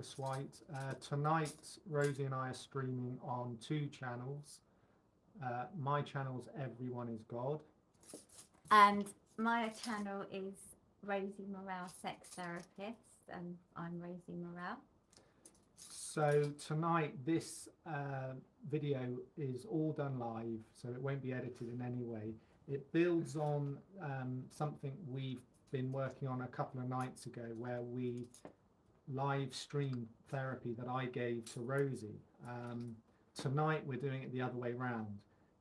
White. Tonight, Rosie and I are streaming on two channels. My channel's Everyone is God. And my channel is Rosie Morale Sex Therapist, and I'm Rosie Morale. So tonight, this video is all done live, so it won't be edited in any way. It builds on something we've been working on a couple of nights ago, where we live streamed therapy that I gave to Rosie. Tonight we're doing it the other way round.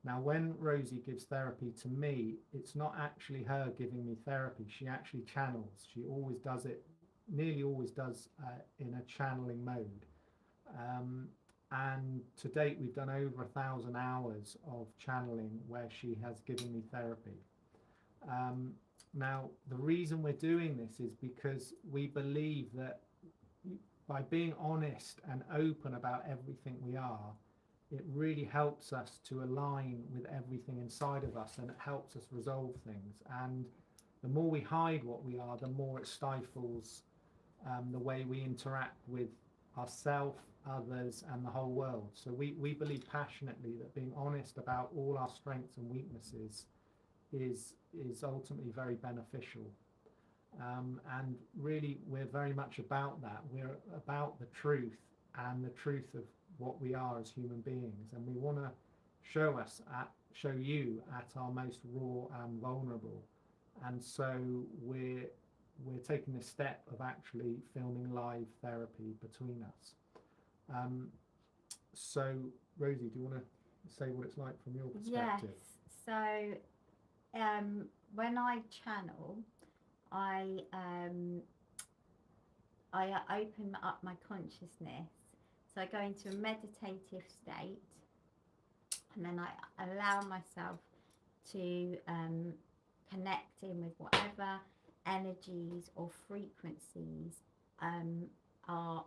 Now, when Rosie gives therapy to me, it's not actually her giving me therapy. She actually channels. She always does it, nearly always does in a channeling mode. And to date, we've done over 1,000 hours of channeling where she has given me therapy. Now, the reason we're doing this is because we believe that by being honest and open about everything we are, it really helps us to align with everything inside of us, and it helps us resolve things. And the more we hide what we are, the more it stifles the way we interact with ourselves, others, and the whole world. So we believe passionately that being honest about all our strengths and weaknesses is ultimately very beneficial. And really, we're very much about that. We're about the truth and the truth of what we are as human beings, and we want to show you at our most raw and vulnerable. And so we're taking the step of actually filming live therapy between us. So Rosie, do you want to say what it's like from your perspective? Yes. So when I channel, I open up my consciousness. So I go into a meditative state, and then I allow myself to connect in with whatever energies or frequencies are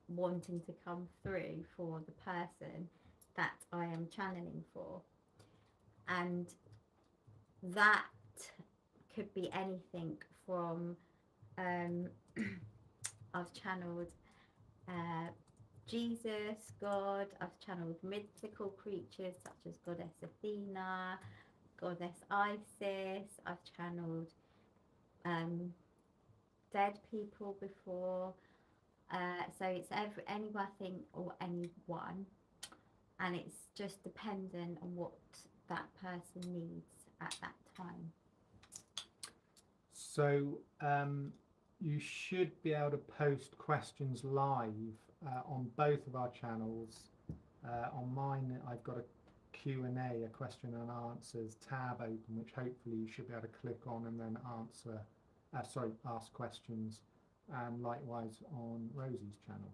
wanting to come through for the person that I am channeling for. And that could be anything from I've channeled Jesus, God. I've channeled mythical creatures such as Goddess Athena, Goddess Isis. I've channeled dead people before. So it's anything or anyone, and it's just dependent on what that person needs at that time. So you should be able to post questions live on both of our channels. On mine, I've got a Q&A, a question and answers tab open, which hopefully you should be able to click on and then ask questions. And likewise on Rosie's channel.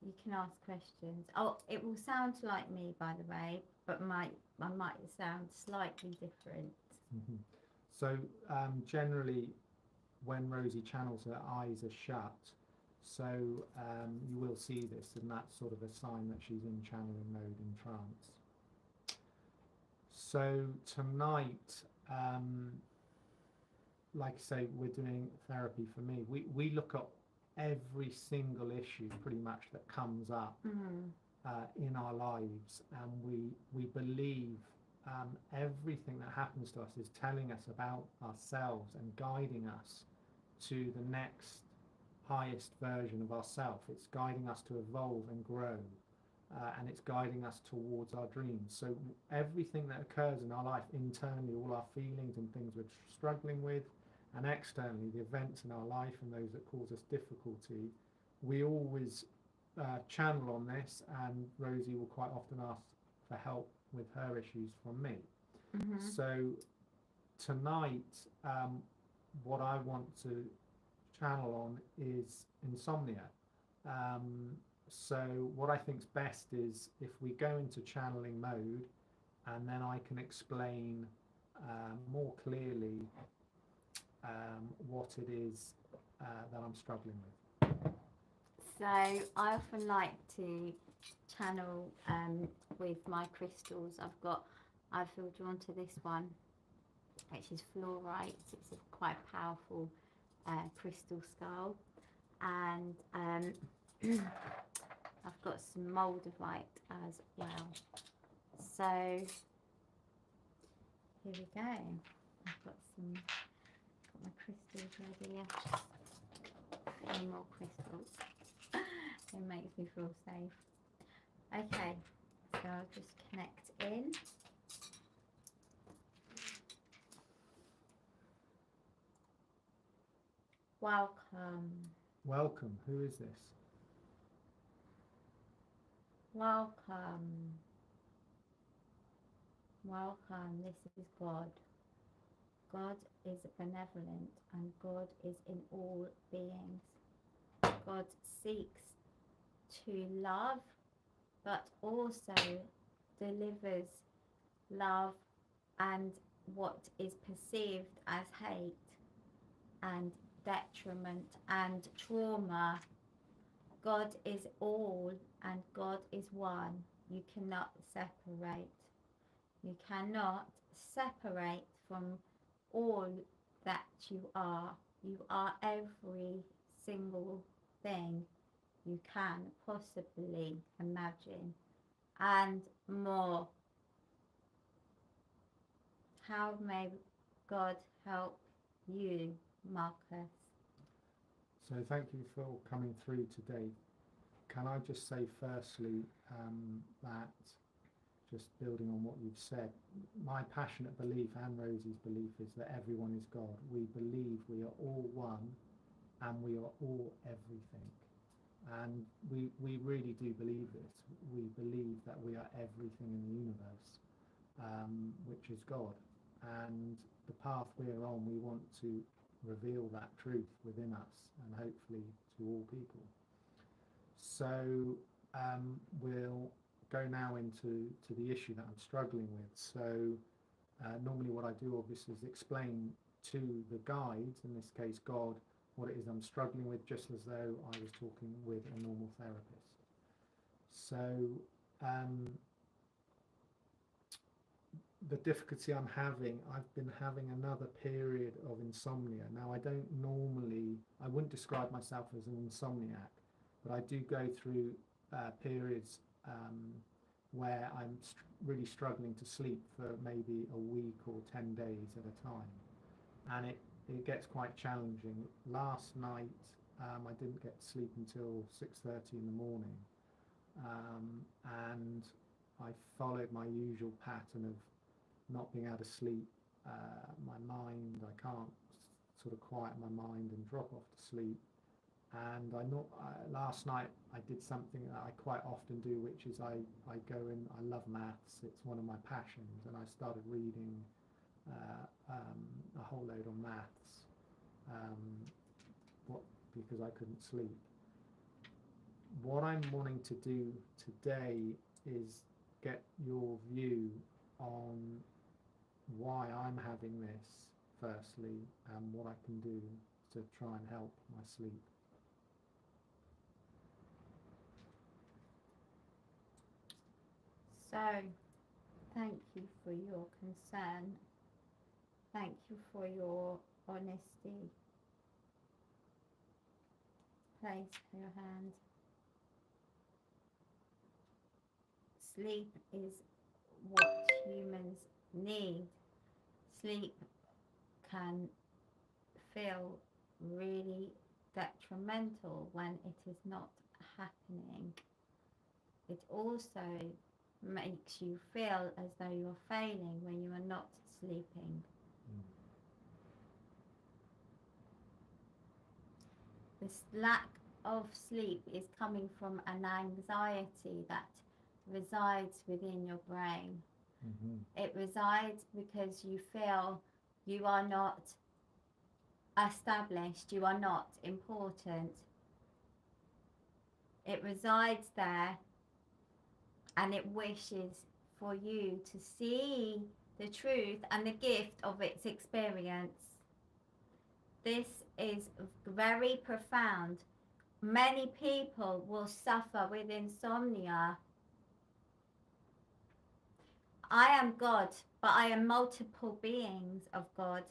You can ask questions. Oh, it will sound like me, by the way, but I might sound slightly different. Mm-hmm. So generally, when Rosie channels, her eyes are shut. So you will see this, and that's sort of a sign that she's in channeling mode in trance. So tonight, like I say, we're doing therapy for me. We look at every single issue pretty much that comes up in our lives, and we believe everything that happens to us is telling us about ourselves and guiding us to the next highest version of ourselves. It's guiding us to evolve and grow, and it's guiding us towards our dreams. So everything that occurs in our life, internally, all our feelings and things we're struggling with, and externally, the events in our life and those that cause us difficulty, we always channel on this, and Rosie will quite often ask for help with her issues from me. Mm-hmm. So tonight, what I want to channel on is insomnia. So what I think's best is if we go into channeling mode, and then I can explain more clearly what it is that I'm struggling with. So I often like to channel with my crystals. I feel drawn to this one, which is fluorite. It's a quite powerful crystal skull, and I've got some moldavite as well. So here we go. I've got my crystals ready. Any more crystals. It makes me feel safe. Okay, so I'll just connect in. Welcome. Welcome. Who is this? Welcome. Welcome. This is God. God is benevolent and God is in all beings. God seeks to love, but also delivers love and what is perceived as hate and detriment and trauma. God is all and God is one. You cannot separate. You cannot separate from all that you are. You are every single thing you can possibly imagine and more. How may God help you, Marcus? So thank you for coming through today. Can I just say firstly that, just building on what you've said, my passionate belief and Rosie's belief is that everyone is God. We believe we are all one and we are all everything. And we really do believe this. We believe that we are everything in the universe, which is God. And the path we are on, we want to reveal that truth within us and hopefully to all people. So we'll go now into the issue that I'm struggling with. So normally what I do obviously is explain to the guides, in this case God, what it is I'm struggling with, just as though I was talking with a normal therapist. So the difficulty I'm having, I've been having another period of insomnia. Now I wouldn't describe myself as an insomniac, but I do go through periods where I'm really struggling to sleep for maybe a week or 10 days at a time. And it gets quite challenging. Last night I didn't get to sleep until 6:30 in the morning, and I followed my usual pattern of not being able to sleep. My mind, I can't sort of quiet my mind and drop off to sleep. And last night I did something that I quite often do, which is I go in, I love maths, it's one of my passions, and I started reading a whole load on maths because I couldn't sleep. What I'm wanting to do today is get your view on why I'm having this firstly, and what I can do to try and help my sleep. So, thank you for your concern. Thank you for your honesty. Place your hand. Sleep is what humans need. Sleep can feel really detrimental when it is not happening. It also makes you feel as though you're failing when you are not sleeping. This lack of sleep is coming from an anxiety that resides within your brain. It resides because you feel you are not established, you are not important. It resides there and it wishes for you to see the truth and the gift of its experience. This is very profound. Many people will suffer with insomnia. I am God, but I am multiple beings of God.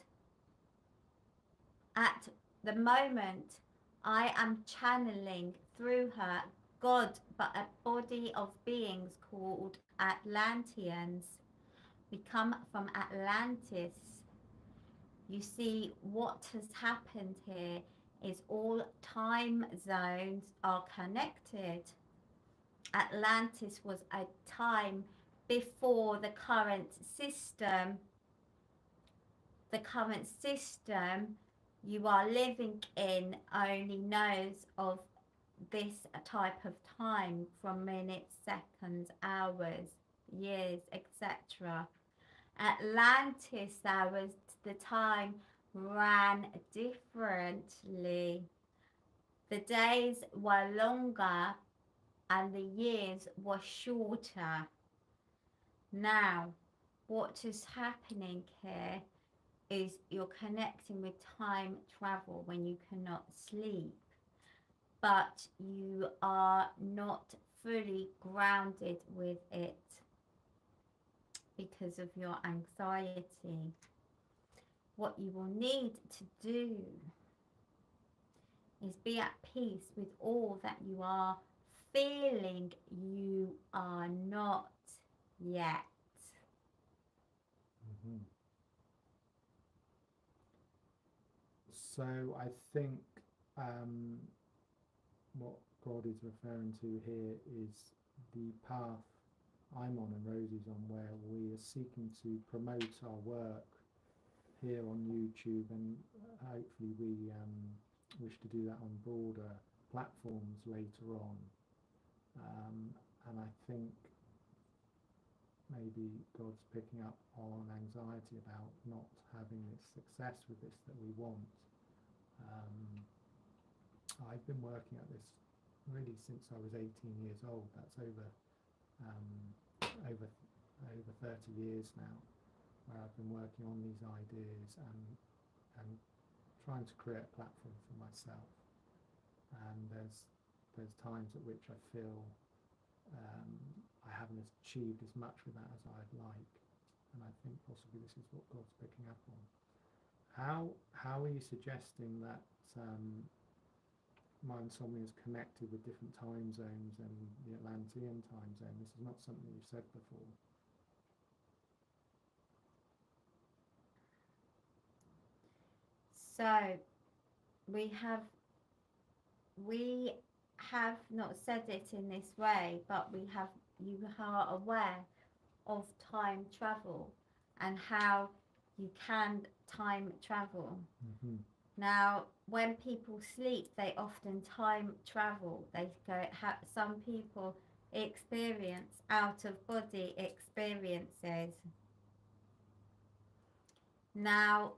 At the moment, I am channeling through her God, but a body of beings called Atlanteans. We come from Atlantis. You see, what has happened here is all time zones are connected. Atlantis was a time before the current system. The current system you are living in only knows of this type of time from minutes, seconds, hours, years, etc. Atlantis hours, the time ran differently. The days were longer and the years were shorter. Now, what is happening here is you're connecting with time travel when you cannot sleep, but you are not fully grounded with it because of your anxiety. What you will need to do is be at peace with all that you are feeling you are not yet. Mm-hmm. So I think what God is referring to here is the path I'm on and Rosie's on, where we are seeking to promote our work here on YouTube, and hopefully we wish to do that on broader platforms later on. And I think maybe God's picking up on anxiety about not having this success with this that we want. I've been working at this really since I was 18 years old. That's over 30 years now, where I've been working on these ideas and trying to create a platform for myself. And there's times at which I feel I haven't achieved as much with that as I'd like, and I think possibly this is what God's picking up on. How are you suggesting that my insomnia is connected with different time zones and the Atlantean time zone? This is not something you've said before. So we have not said it in this way, but you are aware of time travel and how you can time travel. Mm-hmm. Now, when people sleep, they often time travel. They go. Some people experience out of body experiences. Now,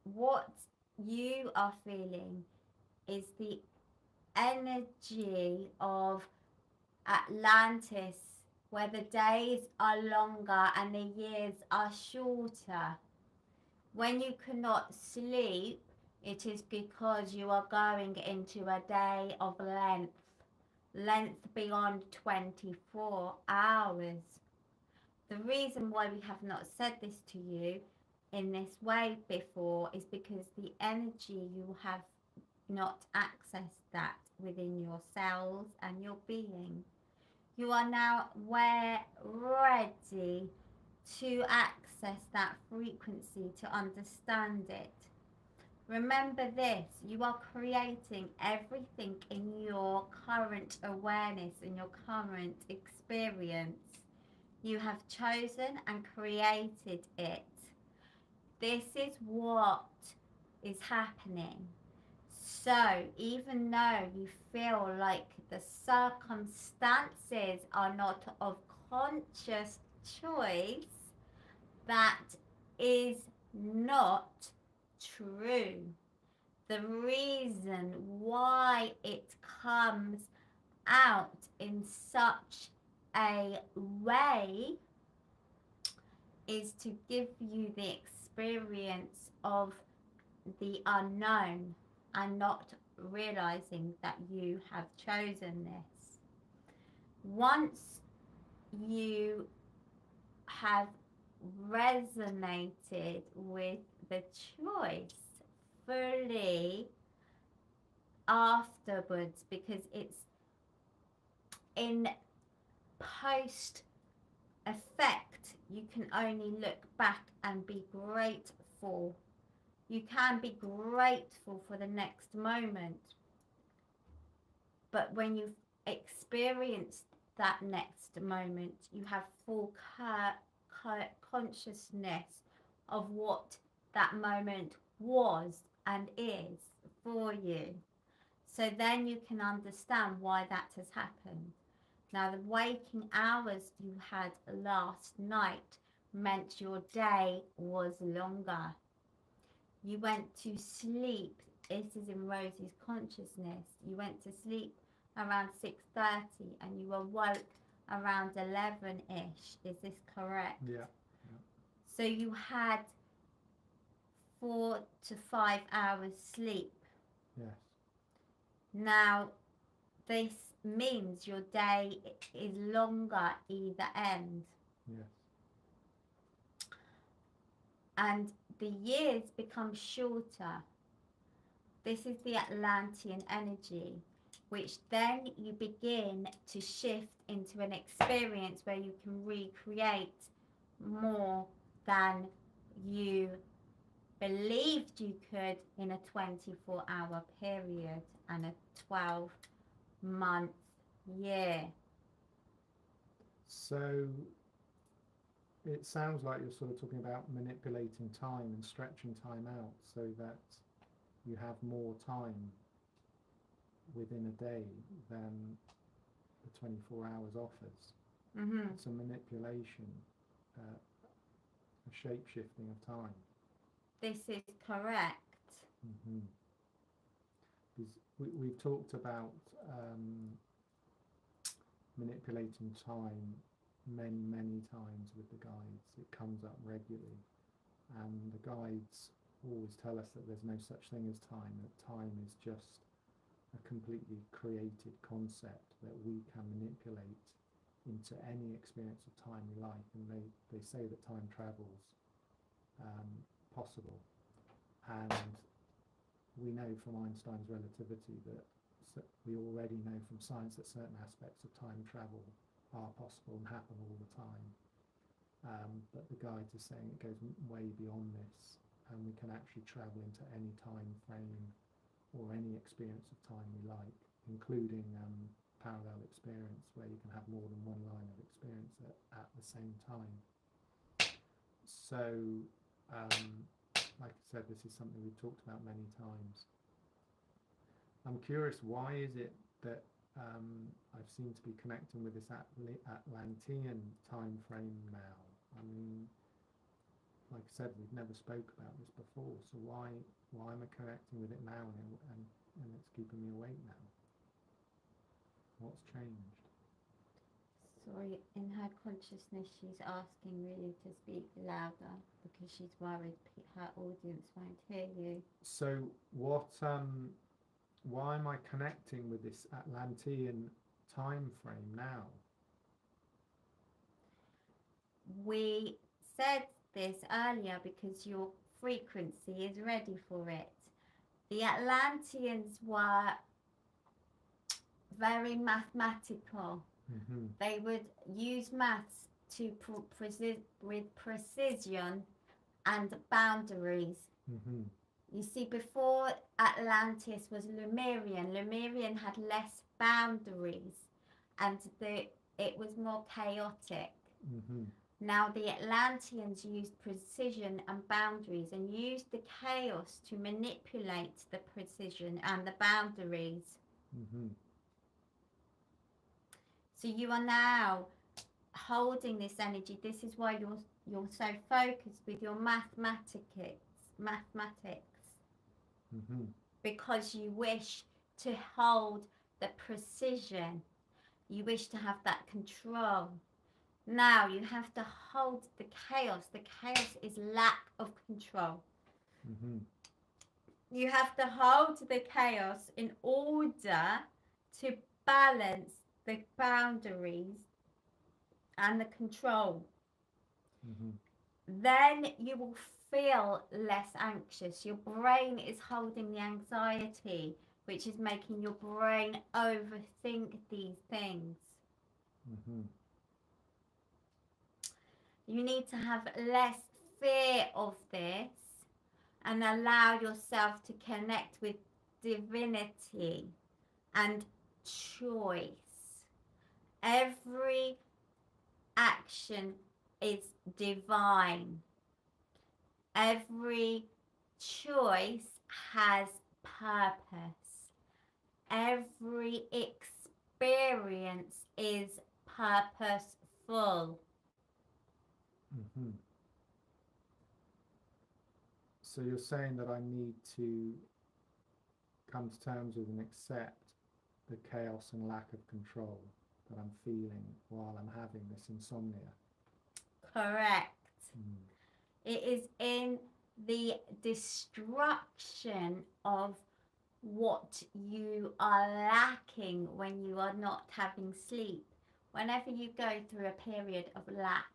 what you are feeling is the energy of Atlantis, where the days are longer and the years are shorter. When you cannot sleep, it is because you are going into a day of length beyond 24 hours. The reason why we have not said this to you in this way before is because the energy, you have not accessed that within your cells and your being. You are now ready to access that frequency, to understand it. Remember this, you are creating everything in your current awareness, in your current experience. You have chosen and created it. This is what is happening. So even though you feel like the circumstances are not of conscious choice, that is not true. The reason why it comes out in such a way is to give you the experience of the unknown and not realizing that you have chosen this. Once you have resonated with the choice fully, afterwards, because it's in post effect. You can only look back and be grateful. You can be grateful for the next moment, but when you've experienced that next moment, you have full consciousness of what that moment was and is for you. So then you can understand why that has happened. Now, the waking hours you had last night meant your day was longer. You went to sleep, this is in Rosie's consciousness, you went to sleep around 6:30 and you awoke around 11-ish. Is this correct? Yeah. So you had 4 to 5 hours sleep. Yes. Now, this means your day is longer either end. Yes. And the years become shorter. This is the Atlantean energy, which then you begin to shift into an experience where you can recreate more than you believed you could in a 24-hour period and a 12-month year. So it sounds like you're sort of talking about manipulating time and stretching time out so that you have more time within a day than the 24 hours offers. Mm-hmm. It's a manipulation, a shape-shifting of time. This is correct. Mm-hmm. We've talked about manipulating time many times with the guides. It comes up regularly, and the guides always tell us that there's no such thing as time, that time is just a completely created concept that we can manipulate into any experience of time we like, and they say that time travel's possible, and we know from Einstein's relativity that we already know from science that certain aspects of time travel are possible and happen all the time, but the guides are saying it goes way beyond this, and we can actually travel into any time frame or any experience of time we like, including parallel experience, where you can have more than one line of experience at the same time. So like I said, this is something we've talked about many times. I'm curious, why is it that I seem to be connecting with this Atlantean time frame now? I mean, like I said, we've never spoke about this before, so why am I connecting with it now, and it's keeping me awake now? What's changed? Sorry, in her consciousness she's asking really to speak louder because she's worried her audience won't hear you. So why am I connecting with this Atlantean time frame now? We said this earlier because your frequency is ready for it. The Atlanteans were very mathematical. Mm-hmm. They would use maths to with precision and boundaries. Mm-hmm. You see, before Atlantis was Lemurian had less boundaries, and it was more chaotic. Mm-hmm. Now the Atlanteans used precision and boundaries, and used the chaos to manipulate the precision and the boundaries. Mm-hmm. So you are now holding this energy. This is why you're so focused with your mathematics. Mm-hmm. Because you wish to hold the precision. You wish to have that control. Now you have to hold the chaos. The chaos is lack of control. Mm-hmm. You have to hold the chaos in order to balance the boundaries and the control. Mm-hmm. Then you will feel less anxious. Your brain is holding the anxiety. which is making your brain overthink these things. You need to have less fear of this and allow yourself to connect with divinity and choice. Every action is divine. Every choice has purpose. Every experience is purposeful. So you're saying that I need to come to terms with and accept the chaos and lack of control that I'm feeling while I'm having this insomnia. Correct. It is in the destruction of what you are lacking when you are not having sleep. Whenever you go through a period of lack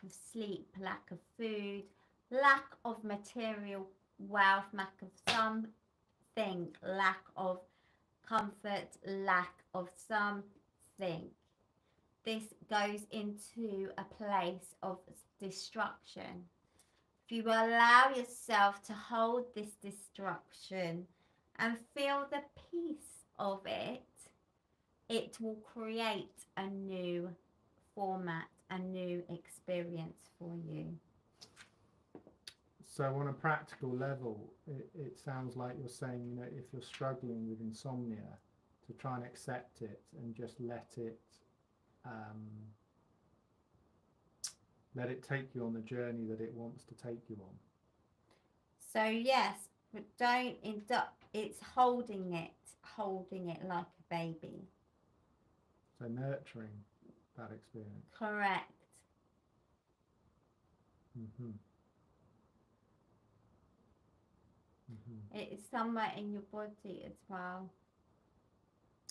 of sleep, lack of food, lack of material wealth, lack of something, lack of comfort, lack of something, this goes into a place of destruction. If you allow yourself to hold this destruction and feel the peace of it, it will create a new format, a new experience for you. So on a practical level, it sounds like you're saying, you know, if you're struggling with insomnia, to try and accept it and just let it take you on the journey that it wants to take you on. So yes, but don't it's holding it like a baby. So nurturing that experience. Correct. It is somewhere in your body as well.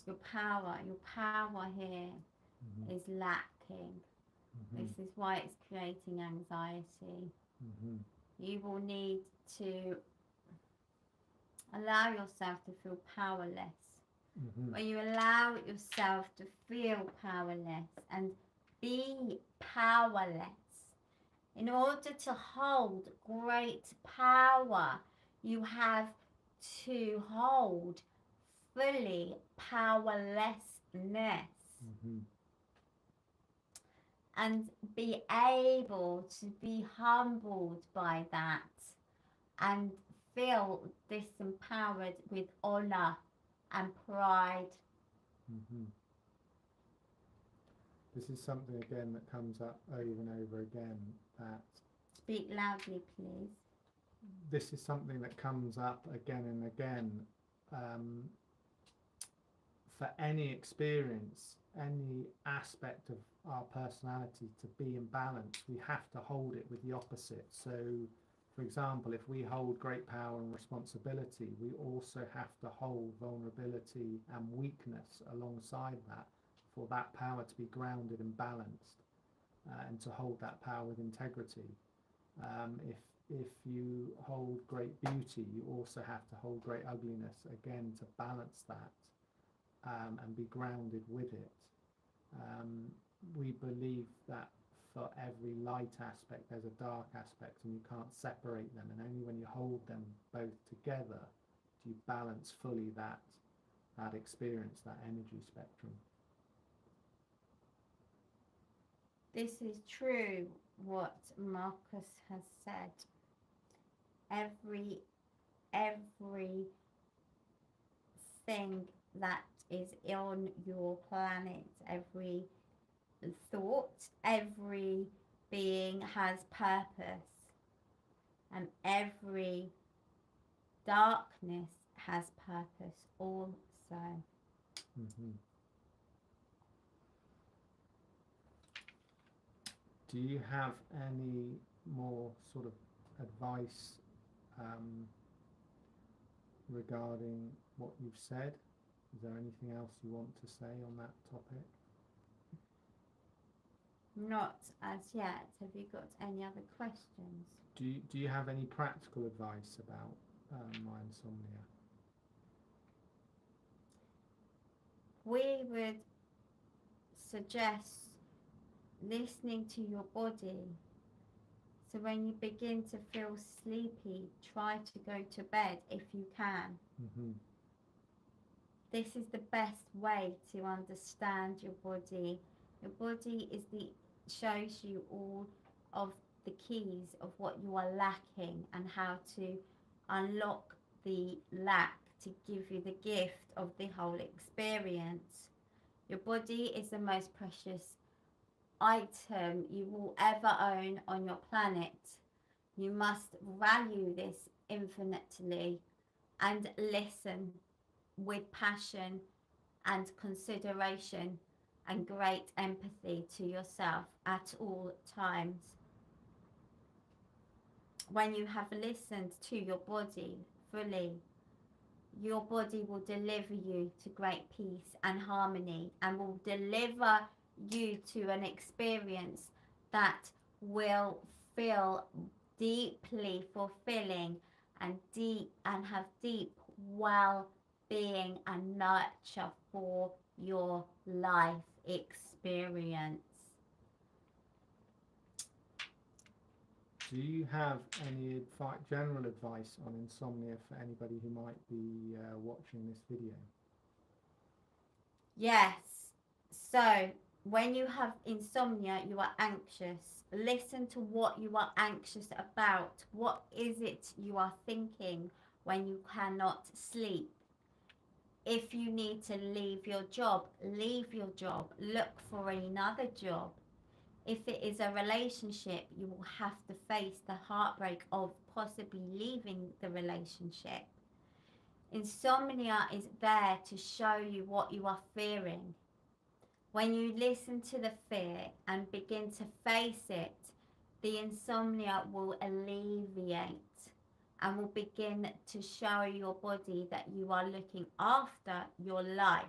Your power here is lacking. This is why it's creating anxiety. You will need to allow yourself to feel powerless. When you allow yourself to feel powerless and be powerless, in order to hold great power, you have to hold fully powerlessness. And be able to be humbled by that and feel disempowered with honor and pride. This is something again that comes up over and over again. That speak loudly, please. This is something that comes up again and again. For any experience, any aspect of our personality to be in balance, we have to hold it with the opposite. So, for example, if we hold great power and responsibility, we also have to hold vulnerability and weakness alongside that for that power to be grounded and balanced, and to hold that power with integrity. If you hold great beauty, you also have to hold great ugliness, again, to balance that. And be grounded with it. We believe that for every light aspect there's a dark aspect, and you can't separate them, and only when you hold them both together do you balance fully that experience, that energy spectrum. This is true what Marcus has said. Every thing that is on your planet, every thought, every being has purpose, and every darkness has purpose also. Do you have any more sort of advice regarding what you've said? Is there anything else you want to say on that topic? Not as yet. Have you got any other questions? Do you have any practical advice about my insomnia? we would suggest listening to your body. So when you begin to feel sleepy, try to go to bed if you can. Mm-hmm. This is the best way to understand your body. Your body shows you all of the keys of what you are lacking and how to unlock the lack to give you the gift of the whole experience. Your body is the most precious item you will ever own on your planet. You must value this infinitely and listen with passion and consideration and great empathy to yourself at all times. When you have listened to your body fully, your body will deliver you to great peace and harmony and will deliver you to an experience that will feel deeply fulfilling and have deep well-being and nurture for your life experience. Do you have any general advice on insomnia for anybody who might be watching this video? Yes. So when you have insomnia, you are anxious. Listen to what you are anxious about. What is it you are thinking when you cannot sleep? If you need to leave your job, leave your job. Look for another job. If it is a relationship, you will have to face the heartbreak of possibly leaving the relationship. Insomnia is there to show you what you are fearing. When you listen to the fear and begin to face it, the insomnia will alleviate and will begin to show your body that you are looking after your life.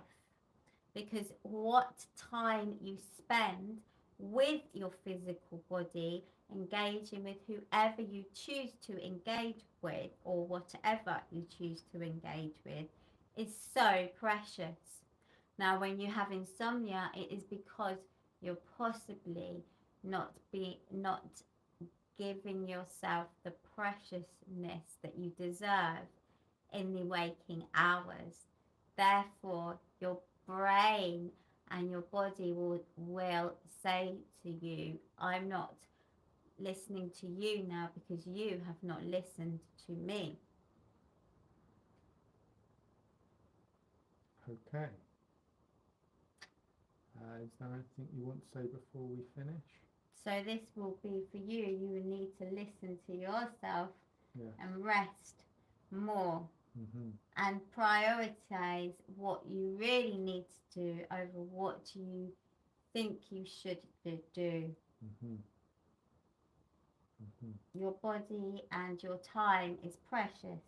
Because what time you spend with your physical body, engaging with whoever you choose to engage with or whatever you choose to engage with, is so precious. Now, when you have insomnia, it is because you're possibly not giving yourself the preciousness that you deserve in the waking hours. Therefore, your brain and your body will say to you, I'm not listening to you now because you have not listened to me. Okay. Is there anything you want to say before we finish? So this will be for you. You will need to listen to yourself and rest more. Mm-hmm. And prioritize what you really need to do over what you think you should do. Mm-hmm. Mm-hmm. Your body and your time is precious.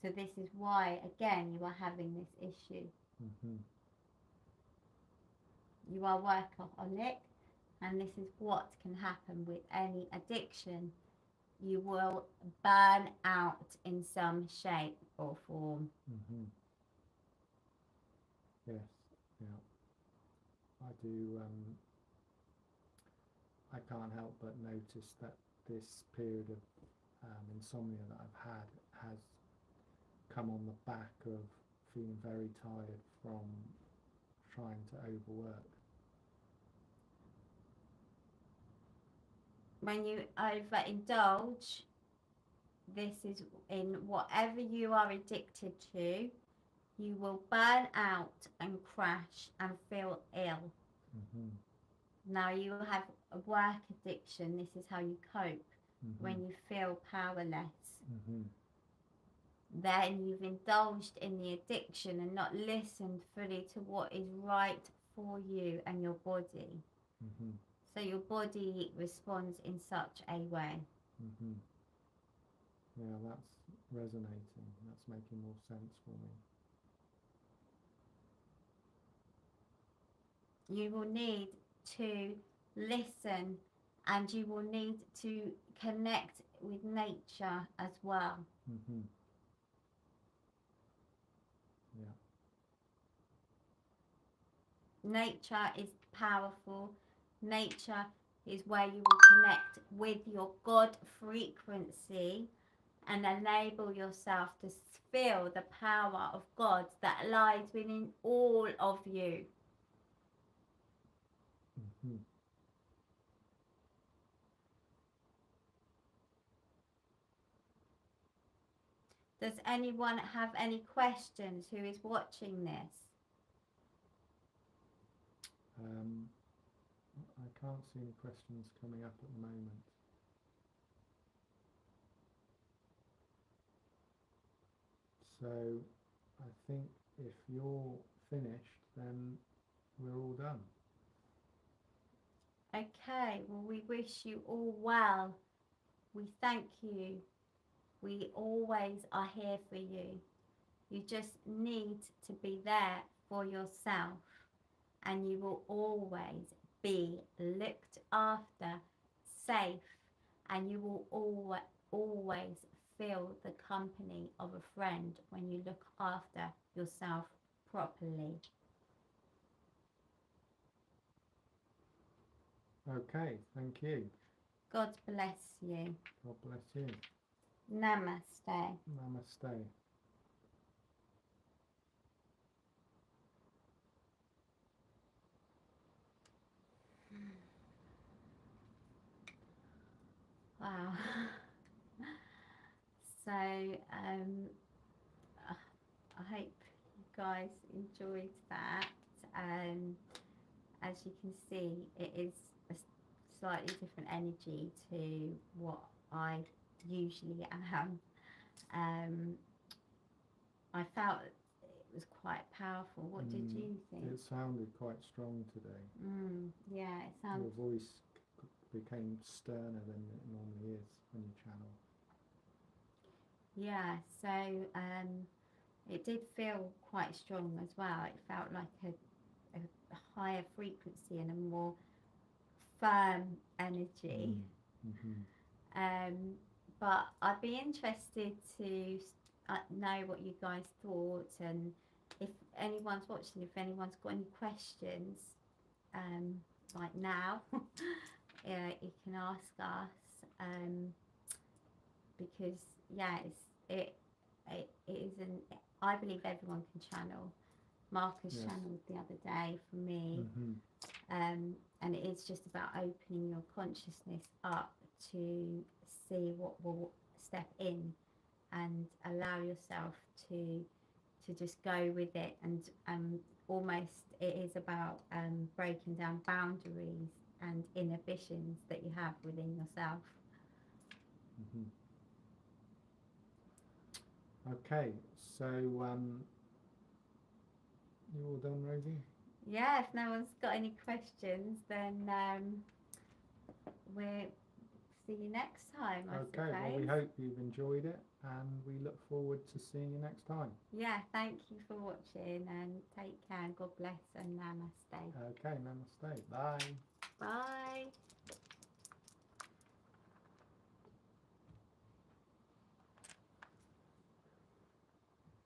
So this is why, again, you are having this issue. Mm-hmm. You are workaholic, and this is what can happen with any addiction. You will burn out in some shape or form. Mm-hmm. Yes, yeah. I do. I can't help but notice that this period of insomnia that I've had has come on the back of feeling very tired from trying to overwork. When you overindulge, this is in whatever you are addicted to, you will burn out and crash and feel ill. Mm-hmm. Now you have a work addiction. This is how you cope Mm-hmm. when you feel powerless. Mm-hmm. Then you've indulged in the addiction and not listened fully to what is right for you and your body. Mm-hmm. So your body responds in such a way. Mm-hmm. Yeah, that's resonating. That's making more sense for me. You will need to listen, and you will need to connect with nature as well. Mm-hmm. Yeah. nature is powerful. Nature is where you will connect with your God frequency and enable yourself to feel the power of God that lies within all of you. Mhm. Does anyone have any questions who is watching this? I can't see any questions coming up at the moment. So I think if you're finished, then we're all done. Okay, well, we wish you all well. We thank you. We always are here for you. You just need to be there for yourself, and you will always be looked after, safe, and you will always feel the company of a friend when you look after yourself properly. Okay, thank you. God bless you. God bless you. Namaste. Namaste. Wow. So I hope you guys enjoyed that. As you can see, it is a slightly different energy to what I usually am. I felt it was quite powerful. What did you think? It sounded quite strong today. Yeah, it sounds. Your voice became sterner than it normally is when you channel. Yeah, so it did feel quite strong as well. It felt like a higher frequency and a more firm energy. But I'd be interested to know what you guys thought, and if anyone's watching, if anyone's got any questions, like now, yeah, you can ask us, because yeah, it is an. I believe everyone can channel. Marcus channeled the other day for me, and it is just about opening your consciousness up to see what will step in and allow yourself to just go with it, and almost it is about breaking down boundaries and inhibitions that you have within yourself. Okay, so you all done, Rosie? Yeah, if no one's got any questions, then we'll see you next time, I Okay, suppose. well, we hope you've enjoyed it, and we look forward to seeing you next time. Yeah, thank you for watching, and take care, and God bless, and namaste. Okay, namaste. Bye. Bye.